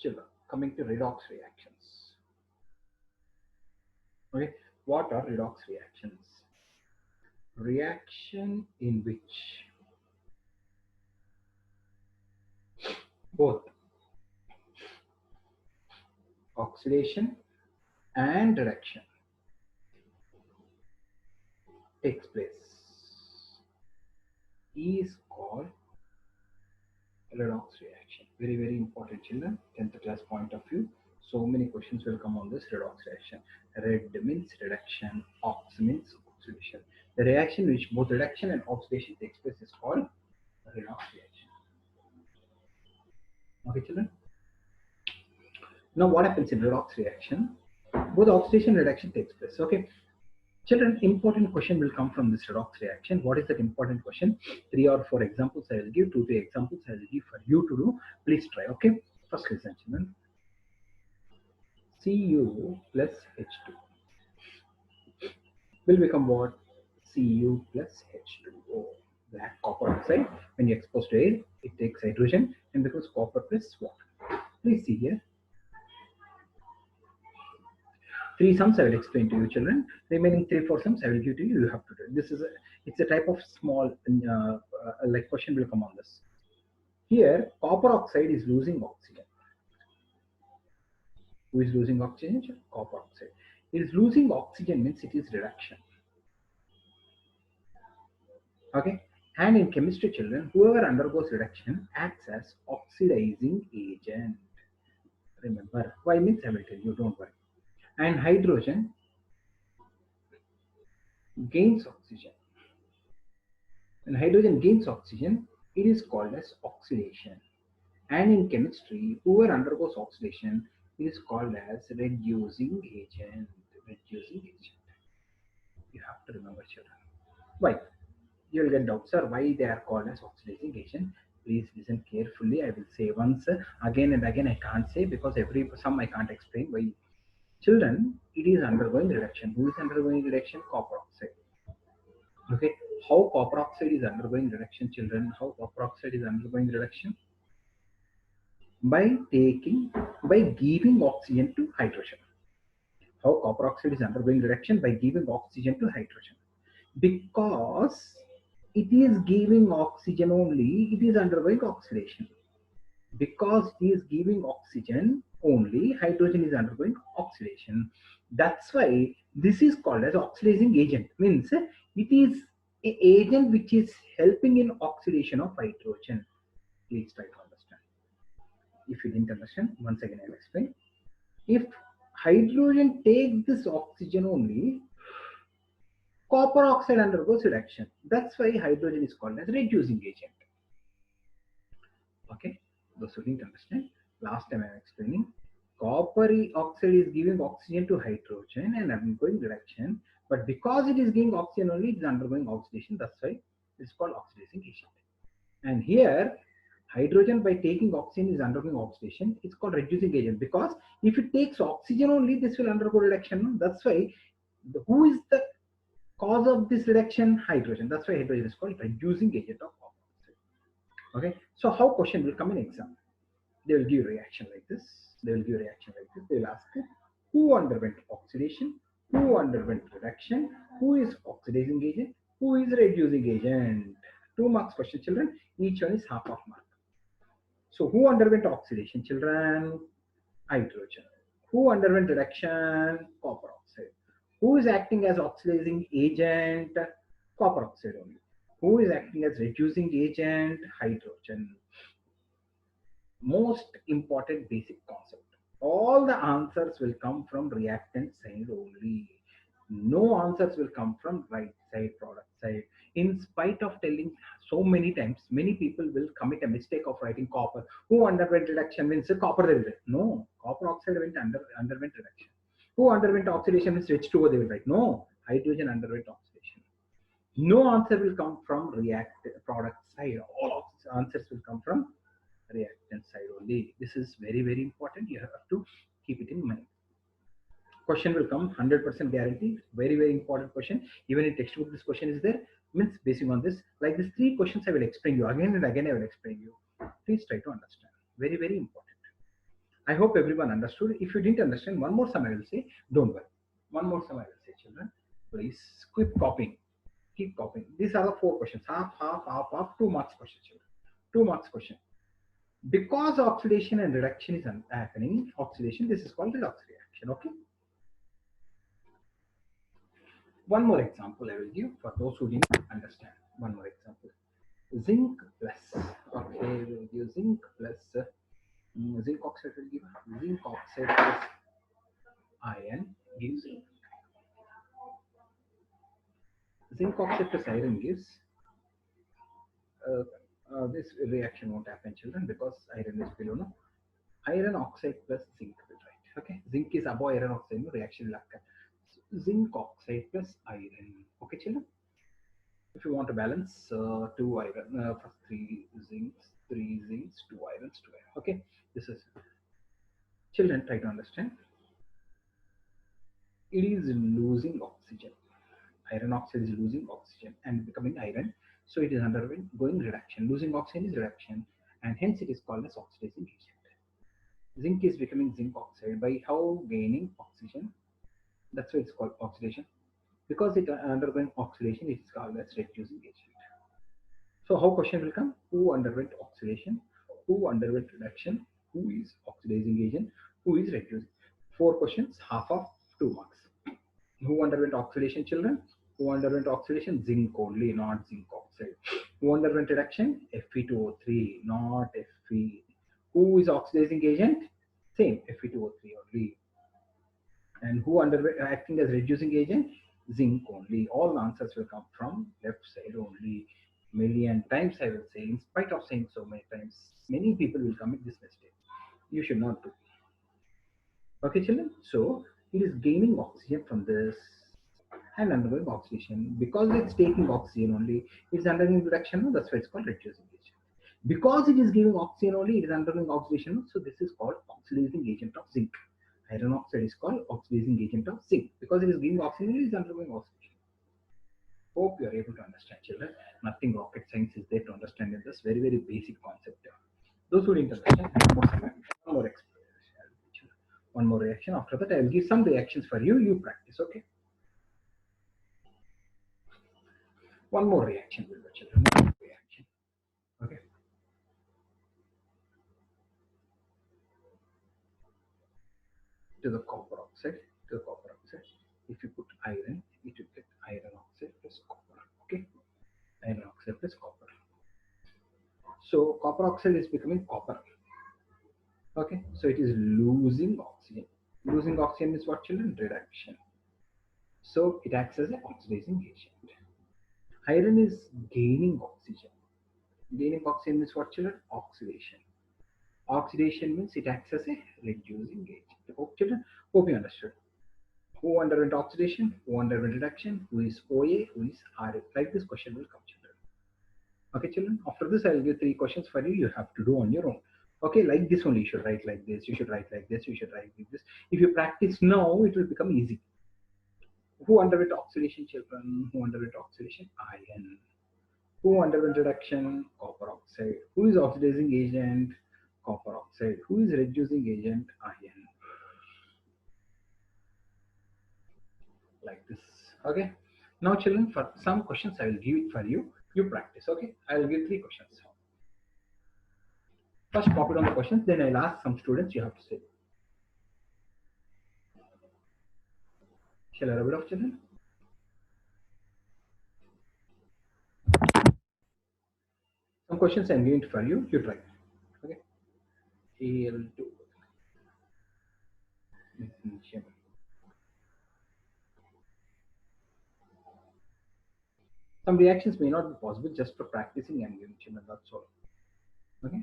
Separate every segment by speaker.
Speaker 1: children, coming to redox reactions. Okay, what are redox reactions? Reaction in which both oxidation and reduction takes place is called redox reaction. Very, very important, children. 10th class point of view. So many questions will come on this redox reaction. Red means reduction, ox means oxidation. The reaction which both reduction and oxidation takes place is called redox reaction. Okay, children. Now, what happens in redox reaction? Both oxidation and reduction takes place. Okay. Children, important question will come from this redox reaction. What is that important question? 3 or 4 examples I will give, 2 to 3 examples I will give for you to do. Please try, okay? First listen, children. Cu plus H2 will become what? Cu plus H2O. Black copper oxide. When you expose to air, it takes hydrogen and becomes copper plus water. Please see here. 3 sums I will explain to you, children. Remaining 3-4 sums I will give to you. You have to do it. This is it's a type of small like question will come on this. Here, copper oxide is losing oxygen. Who is losing oxygen? Copper oxide. It is losing oxygen means it is reduction. Okay. And in chemistry, children, whoever undergoes reduction acts as oxidizing agent. Remember, why means I will tell you. Don't worry. And hydrogen gains oxygen. When hydrogen gains oxygen, it is called as oxidation. And in chemistry, whoever undergoes oxidation is called as reducing agent. Reducing agent. You have to remember, children. Why? You will get doubts, sir. Why they are called as oxidizing agent? Please listen carefully. I will say once, again and again. I can't say because every sum I can't explain why. Children, it is undergoing reduction. Who is undergoing reduction? Copper oxide. Okay. How copper oxide is undergoing reduction, children? How copper oxide is undergoing reduction? By giving oxygen to hydrogen. How copper oxide is undergoing reduction? By giving oxygen to hydrogen. Because it is giving oxygen only, it is undergoing oxidation. Because it is giving oxygen only, hydrogen is undergoing oxidation. That's why this is called as oxidizing agent. Means it is an agent which is helping in oxidation of hydrogen. Please try to understand. If you didn't understand, once again I will explain. If hydrogen takes this oxygen only, copper oxide undergoes reduction. That's why hydrogen is called as reducing agent. Okay, those who didn't understand, last time I am explaining. Copper oxide is giving oxygen to hydrogen and undergoing reduction, but because it is giving oxygen only, it is undergoing oxidation. That's why it's called oxidizing agent. And here, hydrogen by taking oxygen is undergoing oxidation. It's called reducing agent because if it takes oxygen only, this will undergo reduction. That's why who is the cause of this reduction? Hydrogen. That's why hydrogen is called reducing agent of copper oxide. Okay. So how question will come in exam? They will give reaction like this. They will give reaction like this. They will ask who underwent oxidation, who underwent reduction, who is oxidizing agent, who is reducing agent. 2 marks question, children. Each one is half of mark. So who underwent oxidation, children? Hydrogen. Who underwent reduction? Copper oxide. Who is acting as oxidizing agent? Copper oxide only. Who is acting as reducing agent? Hydrogen. Most important basic concept. All the answers will come from reactant side only. No answers will come from right side, product side. In spite of telling so many times, many people will commit a mistake of writing copper. Who underwent reduction means copper they will write. No, copper oxide underwent reduction. Who underwent oxidation means H2O they will write. No, hydrogen underwent oxidation. No answer will come from product side. All answers will come from reactant side only. This is very, very important. You have to keep it in mind. Question will come 100% guaranteed. Very, very important question. Even in textbook, this question is there. Means basing on this, like these 3 questions, I will explain you again and again. I will explain you. Please try to understand. Very, very important. I hope everyone understood. If you didn't understand, one more sum I will say, don't worry. One more sum I will say, children. Please keep copying. Keep copying. These are the four questions. Half, half, half, half, 2 marks question, children. 2 marks question. Because oxidation and reduction is happening, oxidation, this is called redox reaction. Okay. One more example I will give for those who didn't understand. One more example. Zinc plus. Okay, we will give zinc plus zinc oxide will give zinc oxide plus iron gives zinc oxide plus iron gives uh, this reaction won't happen, children, because iron is below. No, iron oxide plus zinc will write. Okay, zinc is above iron oxide. No reaction will occur. So, zinc oxide plus iron. Okay, children. If you want to balance, two iron, first three zincs, two irons, two iron. Okay, this is children try to understand. It is losing oxygen. Iron oxide is losing oxygen and becoming iron, so it is undergoing reduction. Losing oxygen is reduction, and hence it is called as oxidizing agent. Zinc is becoming zinc oxide by how gaining oxygen. That's why it's called oxidation. Because it undergoing oxidation, it is called as reducing agent. So how question will come? Who underwent oxidation? Who underwent reduction? Who is oxidizing agent? Who is reducing? Four questions, half of 2 marks. Who underwent oxidation, children? Who underwent oxidation? Zinc only, not zinc oxide. Who underwent reduction? Fe2O3, not Fe. Who is oxidizing agent? Same, Fe2O3 only. And who underwent acting as reducing agent? Zinc only. All answers will come from left side only. Million times I will say, in spite of saying so many times, many people will commit this mistake. You should not do. Okay, children. So it is gaining oxygen from this and undergoing oxidation. Because it's taking oxygen only, it's undergoing reduction. That's why it's called reducing agent. Because it is giving oxygen only, it is undergoing oxidation. So this is called oxidizing agent of zinc. Iron oxide is called oxidizing agent of zinc. Because it is giving oxygen, it is undergoing oxidation. Hope you are able to understand, children. Nothing rocket science is there to understand in this very, very basic concept. Those who didn't understand, one more explanation, one more reaction. After that, I will give some reactions for you. You practice, okay? One more reaction will be, children. One more reaction, okay? To the copper oxide, to the copper oxide. If you put iron, it will get iron oxide plus copper, okay? Iron oxide plus copper. So copper oxide is becoming copper. Okay, so it is losing oxygen. Losing oxygen is what, children? Reduction. So it acts as an oxidizing agent. Iron is gaining oxygen. Gaining oxygen means what, children? Oxidation. Oxidation means it acts as a reducing agent. Hope, children, hope you understood. Who underwent oxidation? Who underwent reduction? Who is OA? Who is RA? Like this question will come, children. Okay, children. After this, I will give 3 questions for you. You have to do on your own. Okay, like this only. You should write like this. You should write like this. You should write like this. If you practice now, it will become easy. Who underwent oxidation, children? Who underwent oxidation? Iron. Who underwent reduction? Copper oxide. Who is oxidizing agent? Copper oxide. Who is reducing agent? Iron. Like this. Okay. Now, children, for some questions, I will give it for you. You practice. Okay. I will give 3 questions. First, copy down the questions. Then I'll ask some students. You have to say. Shall I rub it off, children? Some questions I'm giving for you. You try. Okay. Al2. Magnesium. Some reactions may not be possible just for practicing and giving children. That's all. Okay.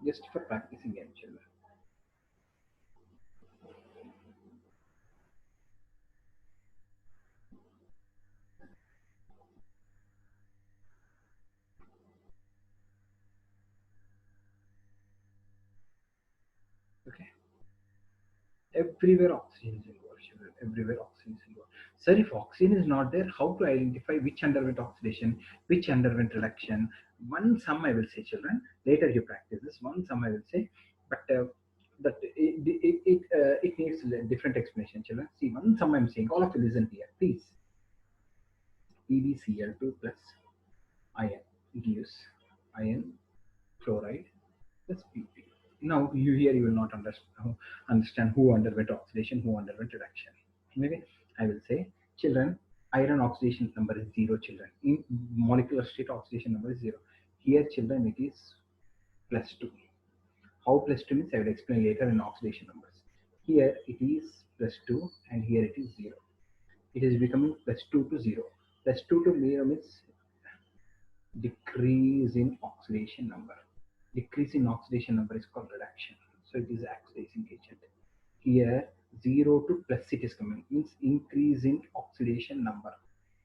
Speaker 1: Just for practicing and children. Okay. Everywhere oxygen is involved, children. everywhere oxygen is involved. Sir, if oxygen is not there, how to identify which underwent oxidation, which underwent reduction? One sum I will say, children. Later you practice this. One sum I will say, but that it needs a different explanation, children. See, one sum I'm saying. All of you listen here, please. PbCl2 plus iron gives iron chloride plus Pp. Now you here you will not understand who underwent oxidation, who underwent reduction. Maybe I will say, children, iron oxidation number is 0, children. In molecular state oxidation number is 0. Here, children, it is +2. How +2 means I will explain later in oxidation numbers. Here it is +2 and here it is 0. It is becoming +2 to 0. +2 to 0 means decrease in oxidation number. Decrease in oxidation number is called reduction. So it is oxidizing agent. Here 0 to plus it is coming, means increase in oxidation number.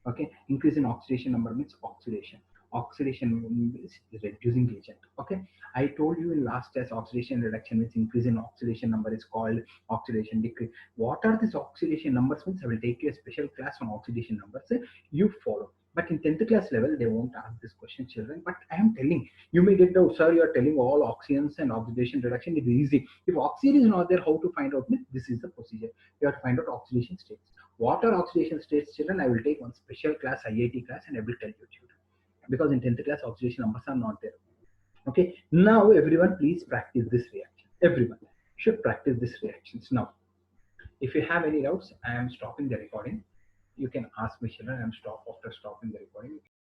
Speaker 1: Okay, increase in oxidation number means oxidation. Oxidation is reducing agent. Okay, I told you in last test oxidation reduction means increase in oxidation number is called oxidation decrease. What are these oxidation numbers means I will take you a special class on oxidation numbers. You follow. But in 10th class level, they won't ask this question, children. But I am telling, you may get doubt, sir, you are telling all oxidants and oxidation reduction. It is easy. If oxygen is not there, how to find out? This is the procedure. You have to find out oxidation states. What are oxidation states, children? I will take one special class, IIT class, and I will tell you, children. Because in 10th class, oxidation numbers are not there. Okay. Now, everyone, please practice this reaction. Everyone should practice these reactions. Now, if you have any doubts, I am stopping the recording. You can ask me, children. I am after stopping the recording.